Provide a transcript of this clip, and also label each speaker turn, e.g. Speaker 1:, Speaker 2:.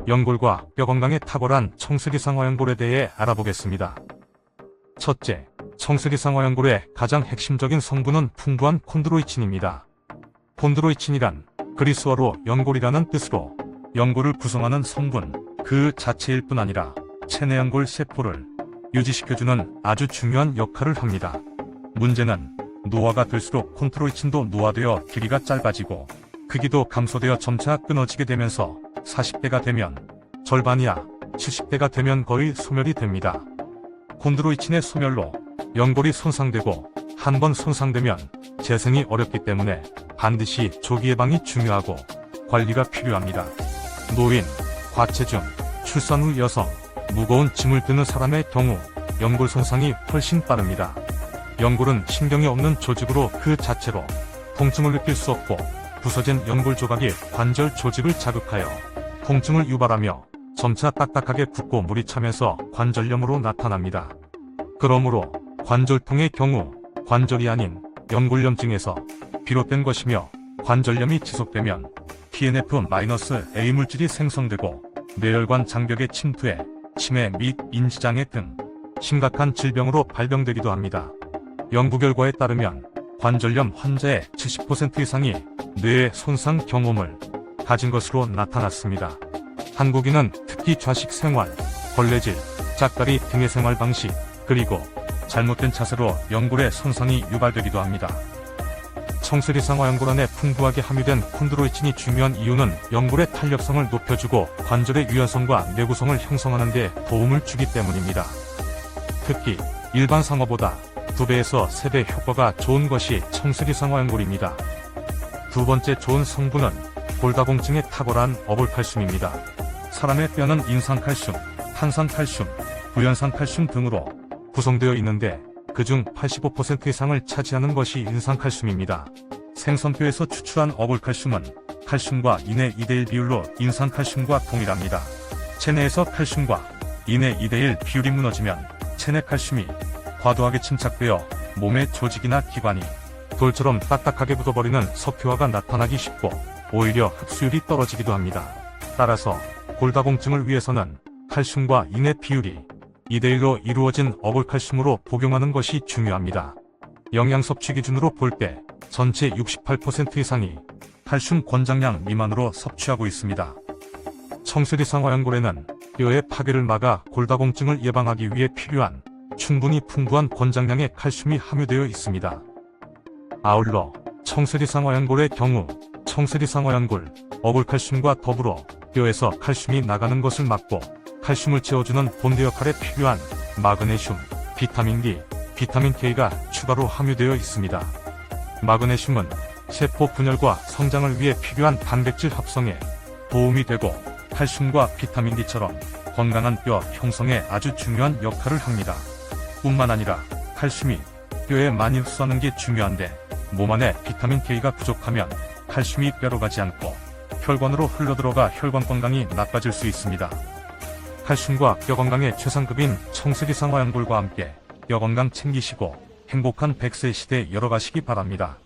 Speaker 1: 연골과 뼈 건강에 탁월한 청스리상어연골에 대해 알아보겠습니다. 첫째, 청스리상어연골의 가장 핵심적인 성분은 풍부한 콘드로이친입니다. 콘드로이친이란 그리스어로 연골이라는 뜻으로 연골을 구성하는 성분 그 자체일 뿐 아니라 체내연골 세포를 유지시켜주는 아주 중요한 역할을 합니다. 문제는 노화가 들수록 콘드로이친도 노화되어 길이가 짧아지고 크기도 감소되어 점차 끊어지게 되면서 40대가 되면 절반이야 70대가 되면 거의 소멸이 됩니다. 콘드로이친의 소멸로 연골이 손상되고 한번 손상되면 재생이 어렵기 때문에 반드시 조기 예방이 중요하고 관리가 필요합니다. 노인, 과체중, 출산 후 여성, 무거운 짐을 드는 사람의 경우 연골 손상이 훨씬 빠릅니다. 연골은 신경이 없는 조직으로 그 자체로 통증을 느낄 수 없고 부서진 연골 조각이 관절 조직을 자극하여 통증을 유발하며 점차 딱딱하게 굳고 물이 차면서 관절염으로 나타납니다. 그러므로 관절통의 경우 관절이 아닌 연골염증에서 비롯된 것이며 관절염이 지속되면 TNF-A 물질이 생성되고 뇌혈관 장벽에 침투해 치매 및 인지장애 등 심각한 질병으로 발병되기도 합니다. 연구 결과에 따르면 관절염 환자의 70% 이상이 뇌의 손상 경험을 가진 것으로 나타났습니다. 한국인은 특히 좌식 생활, 걸레질, 짝다리 등의 생활 방식, 그리고 잘못된 자세로 연골의 손상이 유발되기도 합니다. 청스리상어연골 안에 풍부하게 함유된 콘드로이친이 중요한 이유는 연골의 탄력성을 높여주고 관절의 유연성과 내구성을 형성하는 데 도움을 주기 때문입니다. 특히 일반 상어보다 2배에서 3배 효과가 좋은 것이 청스리상어연골입니다. 두 번째 좋은 성분은 골다공증에 탁월한 어볼칼슘입니다. 사람의 뼈는 인산칼슘, 탄산칼슘, 구연산칼슘 등으로 구성되어 있는데 그중 85% 이상을 차지하는 것이 인산칼슘입니다. 생선뼈에서 추출한 어볼칼슘은 칼슘과 인의 2대1 비율로 인산칼슘과 동일합니다. 체내에서 칼슘과 인의 2대1 비율이 무너지면 체내 칼슘이 과도하게 침착되어 몸의 조직이나 기관이 돌처럼 딱딱하게 굳어버리는 석회화가 나타나기 쉽고 오히려 흡수율이 떨어지기도 합니다. 따라서 골다공증을 위해서는 칼슘과 인의 비율이 2대1로 이루어진 어볼칼슘으로 복용하는 것이 중요합니다. 영양 섭취 기준으로 볼 때 전체 68% 이상이 칼슘 권장량 미만으로 섭취하고 있습니다. 청스리상어연골에는 뼈의 파괴를 막아 골다공증을 예방하기 위해 필요한 충분히 풍부한 권장량의 칼슘이 함유되어 있습니다. 아울러 청스리상어연골의 경우 청스리상어연골, 어볼칼슘과 더불어 뼈에서 칼슘이 나가는 것을 막고 칼슘을 채워주는 본드 역할에 필요한 마그네슘, 비타민 D, 비타민 K가 추가로 함유되어 있습니다. 마그네슘은 세포 분열과 성장을 위해 필요한 단백질 합성에 도움이 되고 칼슘과 비타민 D처럼 건강한 뼈 형성에 아주 중요한 역할을 합니다. 뿐만 아니라 칼슘이 뼈에 많이 흡수하는 게 중요한데 몸 안에 비타민 K가 부족하면 칼슘이 뼈로 가지 않고 혈관으로 흘러들어가 혈관 건강이 나빠질 수 있습니다. 칼슘과 뼈 건강의 최상급인 청스리상어연골과 함께 뼈 건강 챙기시고 행복한 100세 시대 열어가시기 바랍니다.